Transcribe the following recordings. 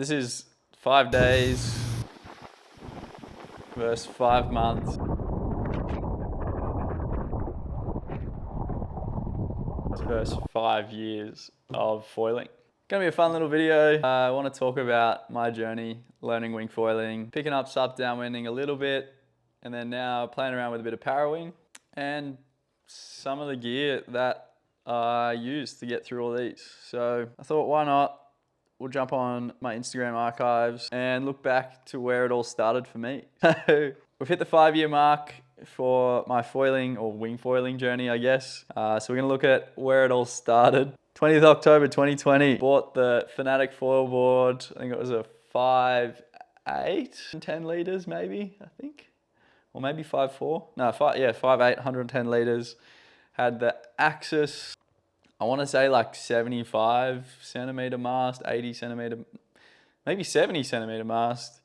this is 5 days versus 5 months versus 5 years of foiling. Gonna be a fun little video. I want to talk about my journey learning wing foiling, picking up sup downwinding a little bit, and then now playing around with a bit of parawing and some of the gear that I use to get through all these. So I thought, why not? We'll jump on my Instagram archives and look back to where it all started for me. So we've hit the 5-year mark for my foiling or wing foiling journey, I guess. So we're gonna look at where it all started. 20th October 2020, bought the Fanatic foil board. I think it was a 5.8, 10 liters maybe, I think. Or maybe 5.4. No, 5.8, 110 liters. Had the Axis, I want to say like 75 centimeter mast, 80 centimeter, maybe 70 centimeter mast.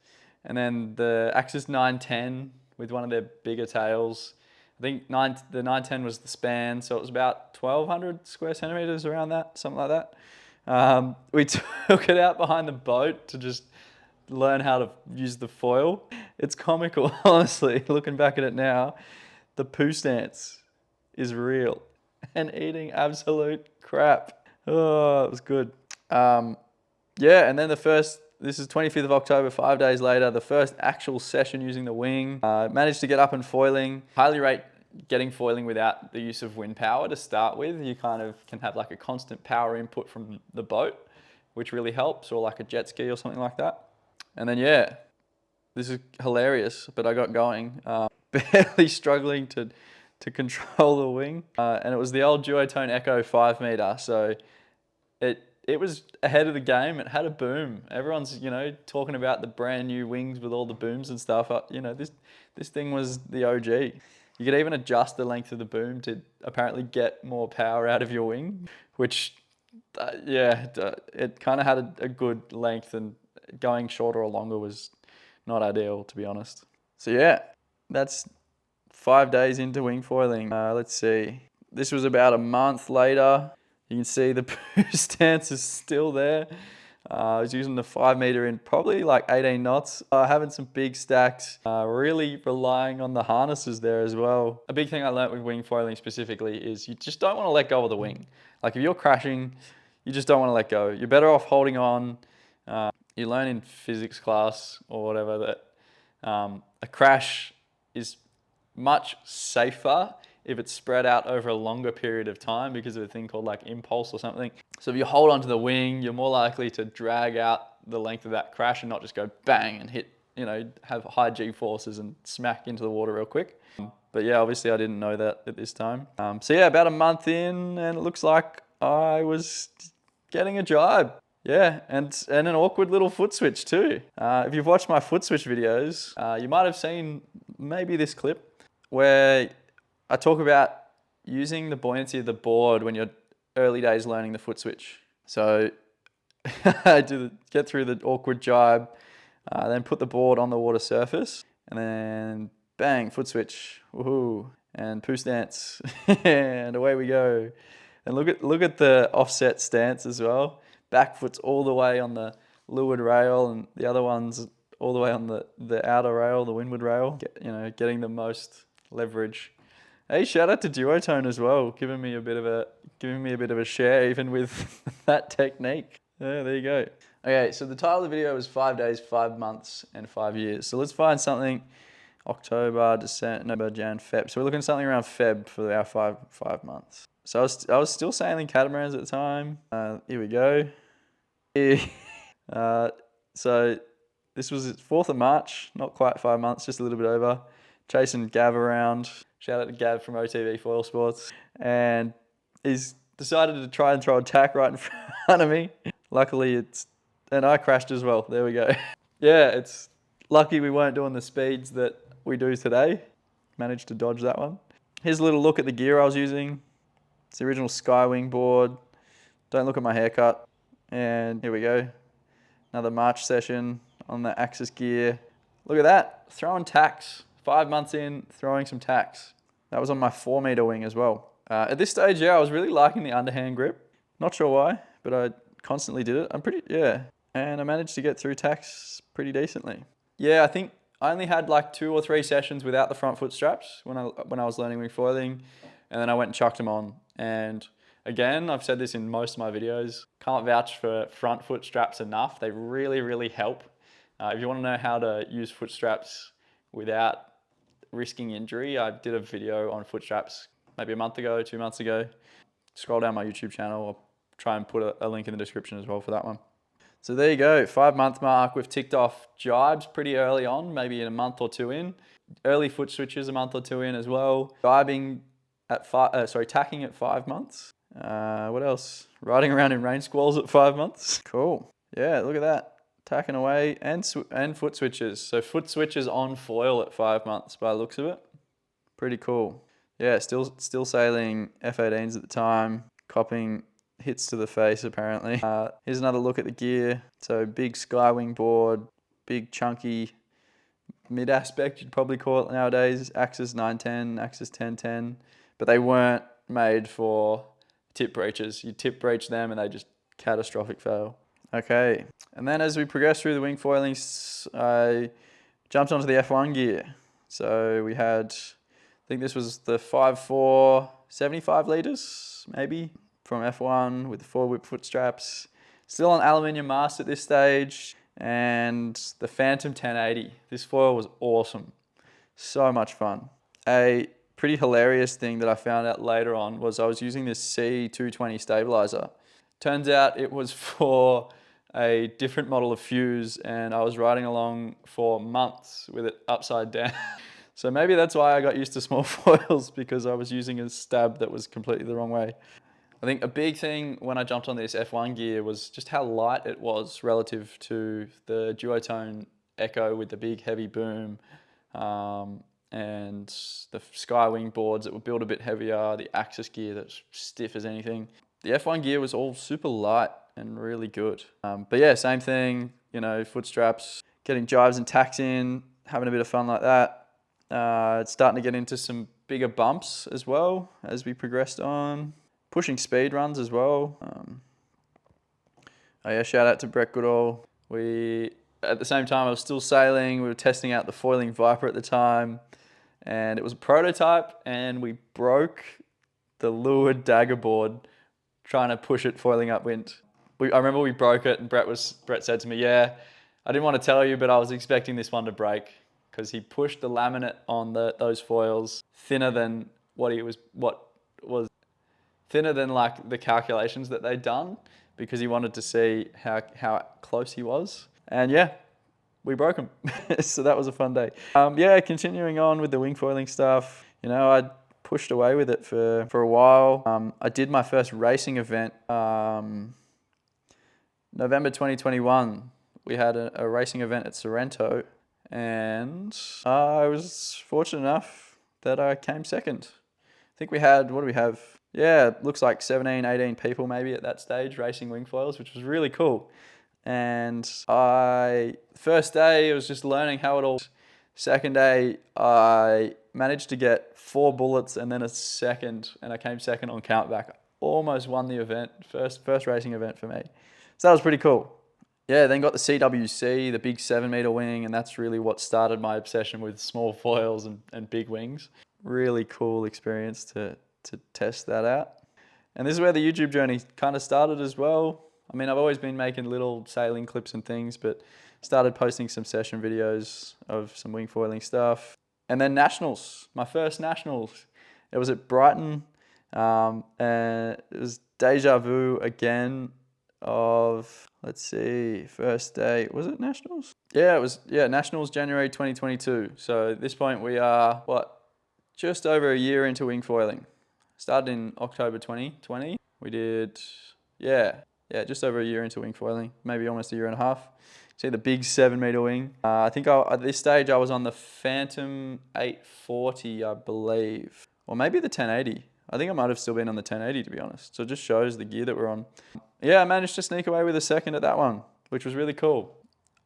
And then the Axis 910 with one of their bigger tails. I think the 910 was the span, so it was about 1,200 square centimeters, around that, something like that. We took it out behind the boat to just learn how to use the foil. It's comical, honestly, looking back at it now. The poo stance is real and eating absolute crap. Oh, it was good. Yeah, and then this is 25th of October, 5 days later, the first actual session using the wing. Managed to get up and foiling. Highly rate getting foiling without the use of wind power to start with. You kind of can have like a constant power input from the boat, which really helps, or like a jet ski or something like that. And then yeah, this is hilarious, but I got going. Barely struggling to control the wing. And it was the old Duotone Echo 5 meter. So it was ahead of the game. It had a boom. Everyone's, talking about the brand new wings with all the booms and stuff. This thing was the OG. You could even adjust the length of the boom to apparently get more power out of your wing, which, it kind of had a good length, and going shorter or longer was not ideal, to be honest. So yeah, that's 5 days into wing foiling. Let's see. This was about a month later. You can see the poo stance is still there. I was using the 5 meter in probably like 18 knots. Having some big stacks, really relying on the harnesses there as well. A big thing I learned with wing foiling specifically is you just don't want to let go of the wing. Like if you're crashing, you just don't want to let go. You're better off holding on. You learn in physics class or whatever that a crash is much safer if it's spread out over a longer period of time because of a thing called like impulse or something. So if you hold onto the wing, you're more likely to drag out the length of that crash and not just go bang and hit, have high G forces and smack into the water real quick. But yeah, obviously I didn't know that at this time. So yeah, about a month in, and it looks like I was getting a jibe. Yeah, and an awkward little foot switch too. If you've watched my foot switch videos, you might have seen maybe this clip where I talk about using the buoyancy of the board when you're early days learning the foot switch. So I get through the awkward jibe, then put the board on the water surface, and then bang, foot switch, woohoo, and poo stance, and away we go. And look at the offset stance as well. Back foot's all the way on the leeward rail, and the other one's all the way on the outer rail, the windward rail. Getting the most leverage. Hey, shout out to Duotone as well, giving me a bit of a share even with that technique. Yeah, there you go. Okay, so the title of the video is 5 days, 5 months, and 5 years. So let's find something October, December, Jan, Feb. So we're looking at something around Feb for our 5 months. So I was still sailing catamarans at the time. Here we go. So this was 4th of March, not quite 5 months, just a little bit over. Chasing Gav around. Shout out to Gav from OTV Foil Sports. And he's decided to try and throw a tack right in front of me. Luckily and I crashed as well. There we go. Yeah, it's lucky we weren't doing the speeds that we do today. Managed to dodge that one. Here's a little look at the gear I was using. It's the original Skywing board. Don't look at my haircut. And here we go. Another March session on the Axis gear. Look at that, throwing tacks. 5 months in, throwing some tacks. That was on my 4 meter wing as well. At this stage, yeah, I was really liking the underhand grip. Not sure why, but I constantly did it. and I managed to get through tacks pretty decently. Yeah, I think I only had like 2 or 3 sessions without the front foot straps when I was learning wing foiling, and then I went and chucked them on. And again, I've said this in most of my videos, can't vouch for front foot straps enough. They really, really help. If you want to know how to use foot straps without risking injury, I did a video on foot straps maybe a month ago, 2 months ago. Scroll down my YouTube channel. I'll try and put a link in the description as well for that one. So there you go, 5-month mark. We've ticked off jibes pretty early on, maybe in a month or 2 in. Early foot switches a month or 2 in as well. Jibing at tacking at 5 months. What else? Riding around in rain squalls at 5 months. Cool. Yeah, look at that. Tacking away and foot switches. So foot switches on foil at 5 months by the looks of it. Pretty cool. Yeah, still sailing F18s at the time, copping hits to the face apparently. Here's another look at the gear. So big skywing board, big chunky mid aspect you'd probably call it nowadays. Axis 910, Axis 1010, but they weren't made for tip breaches. You tip breach them and they just catastrophic fail. Okay, and then as we progressed through the wing foilings, I jumped onto the F1 gear. So we had, I think this was the 5.4 75 litres maybe from F1 with the 4-whip foot straps. Still on aluminium mast at this stage, and the Phantom 1080. This foil was awesome. So much fun. A pretty hilarious thing that I found out later on was I was using this C220 stabilizer. Turns out it was for a different model of fuse, and I was riding along for months with it upside down. So maybe that's why I got used to small foils, because I was using a stab that was completely the wrong way. I think a big thing when I jumped on this F1 gear was just how light it was relative to the duotone Echo with the big heavy boom, and the Skywing boards that were built a bit heavier, the Axis gear that's stiff as anything. The F1 gear was all super light and really good. But yeah, same thing, you know, foot straps, getting jives and tacks in, having a bit of fun like that. It's starting to get into some bigger bumps as well as we progressed on. Pushing speed runs as well. Oh yeah, shout out to Brett Goodall. At the same time, I was still sailing. We were testing out the foiling Viper at the time, and it was a prototype, and we broke the lured dagger board trying to push it foiling upwind. I remember we broke it, and Brett said to me, "Yeah, I didn't want to tell you, but I was expecting this one to break," because he pushed the laminate on those foils thinner than thinner than like the calculations that they'd done, because he wanted to see how close he was. And yeah, we broke him. So that was a fun day. Yeah, continuing on with the wing foiling stuff, you know, I pushed away with it for a while. I did my first racing event, November 2021. We had a racing event at Sorrento, and I was fortunate enough that I came second. I think we had, what do we have? Yeah, it looks like 17, 18 people maybe at that stage racing wing foils, which was really cool. And first day, I was just learning how it all. Second day, I managed to get 4 bullets and then a second, and I came second on countback. Almost won the event, first racing event for me. So that was pretty cool. Yeah, then got the CWC, the big 7-meter wing, and that's really what started my obsession with small foils and big wings. Really cool experience to test that out. And this is where the YouTube journey kind of started as well. I mean, I've always been making little sailing clips and things, but started posting some session videos of some wing foiling stuff. And then nationals, my first nationals. It was at Brighton, and it was deja vu again of, let's see, first day, was it nationals? Yeah, it was, nationals January 2022. So at this point we are, just over a year into wing foiling. Started in October 2020. We did, just over a year into wing foiling, maybe almost a year and a half. See the big 7-meter wing. I think at this stage I was on the Phantom 840, I believe, or maybe the 1080. I think I might have still been on the 1080, to be honest. So it just shows the gear that we're on. Yeah, I managed to sneak away with a second at that one, which was really cool.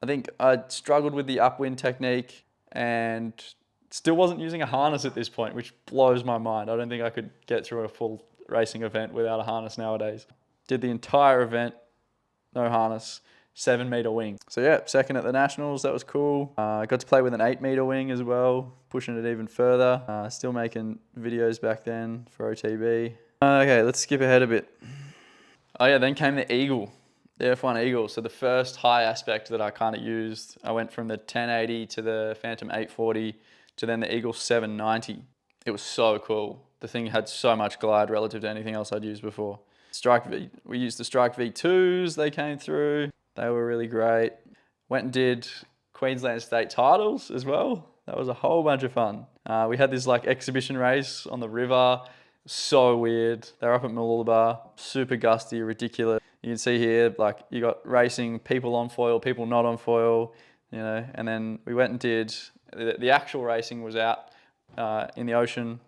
I think I struggled with the upwind technique and still wasn't using a harness at this point, which blows my mind. I don't think I could get through a full racing event without a harness nowadays. Did the entire event, no harness. 7-meter wing. So yeah, second at the Nationals, that was cool. I got to play with an 8-meter wing as well, pushing it even further. Still making videos back then for OTB. Okay, let's skip ahead a bit. Oh yeah, then came the Eagle, the F1 Eagle. So the first high aspect that I kind of used, I went from the 1080 to the Phantom 840 to then the Eagle 790. It was so cool. The thing had so much glide relative to anything else I'd used before. We used the Strike V2s, they came through. They were really great. Went and did Queensland state titles as well. That was a whole bunch of fun. We had this like exhibition race on the river. So weird. They're up at Mooloolaba, super gusty, ridiculous. You can see here, like you got racing, people on foil, people not on foil, you know, and then we went and did, the actual racing was out in the ocean,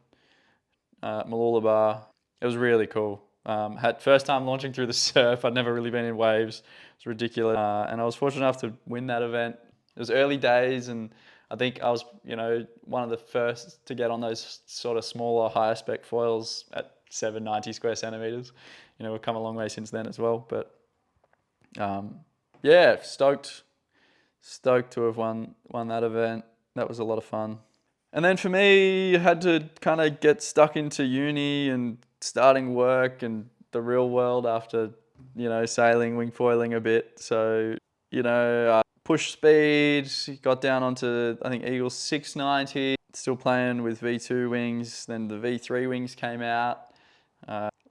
Mooloolaba. It was really cool. Had first time launching through the surf. I'd never really been in waves. It's ridiculous. And I was fortunate enough to win that event. It was early days, and I think I was, you know, one of the first to get on those sort of smaller, higher spec foils at 790 square centimeters. You know, we've come a long way since then as well. But yeah, stoked to have won that event. That was a lot of fun. And then for me, I had to kind of get stuck into uni and starting work and the real world after, you know, sailing, wing foiling a bit. So, you know, push speed, got down onto, I think, Eagle 690, still playing with V2 wings. Then the V3 wings came out.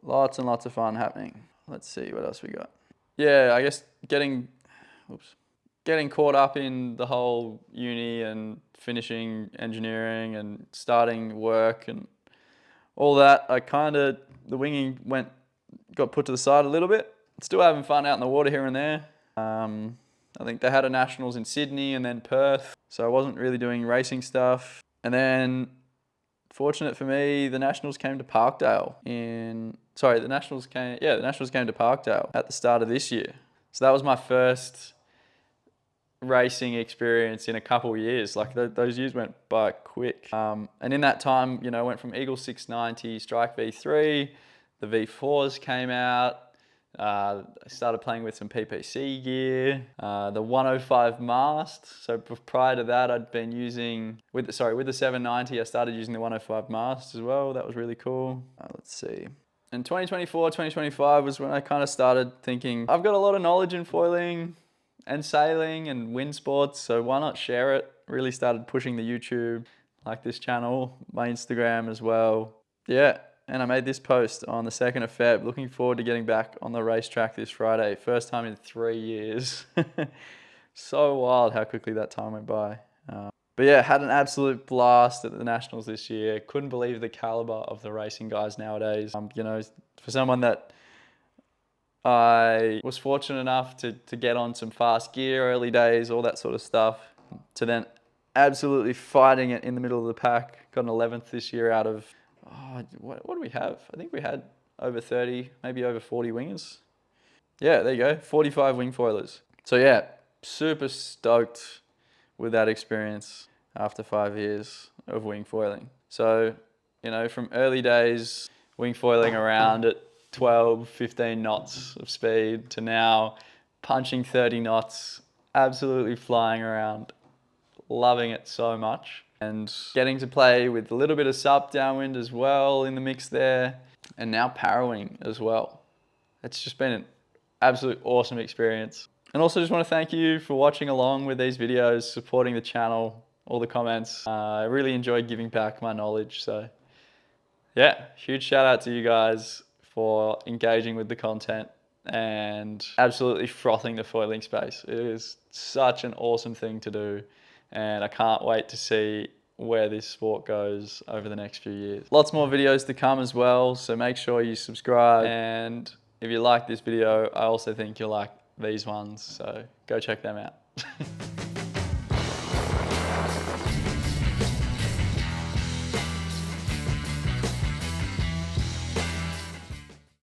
Lots and lots of fun happening. Let's see what else we got. Yeah, I guess getting caught up in the whole uni and finishing engineering and starting work and all that, the winging got put to the side a little bit. Still having fun out in the water here and there. I think they had a nationals in Sydney and then Perth, so I wasn't really doing racing stuff. And then, fortunate for me, the nationals came to Parkdale the nationals came to Parkdale at the start of this year. So that was my first racing experience in a couple of years. Like those years went by quick. And in that time, you know, I went from Eagle 690, Strike V3, the V4s came out. I started playing with some PPC gear, the 105 mast. So prior to that, I'd been using, with the 790, I started using the 105 mast as well. That was really cool. Let's see. In 2024, 2025 was when I kind of started thinking, I've got a lot of knowledge in foiling and sailing and wind sports, so why not share it? Really started pushing the YouTube, like this channel, my Instagram as well. Yeah, and I made this post on the 2nd of Feb. Looking forward to getting back on the racetrack this Friday. First time in 3 years. So wild how quickly that time went by. But yeah, had an absolute blast at the Nationals this year. Couldn't believe the caliber of the racing guys nowadays. You know, for someone that I was fortunate enough to get on some fast gear early days, all that sort of stuff, to then absolutely fighting it in the middle of the pack. Got an 11th this year out of, what do we have? I think we had over 30, maybe over 40 wingers. Yeah, there you go, 45 wing foilers. So yeah, super stoked with that experience after 5 years of wing foiling. So, you know, from early days, wing foiling around at 12, 15 knots of speed to now punching 30 knots, absolutely flying around, loving it so much. And getting to play with a little bit of sup downwind as well in the mix there. And now parawing as well. It's just been an absolute awesome experience. And also just want to thank you for watching along with these videos, supporting the channel, all the comments. I really enjoyed giving back my knowledge. So yeah, huge shout out to you guys for engaging with the content and absolutely frothing the foiling space. It is such an awesome thing to do, and I can't wait to see where this sport goes over the next few years. Lots more videos to come as well, so make sure you subscribe. And if you like this video, I also think you'll like these ones, so go check them out.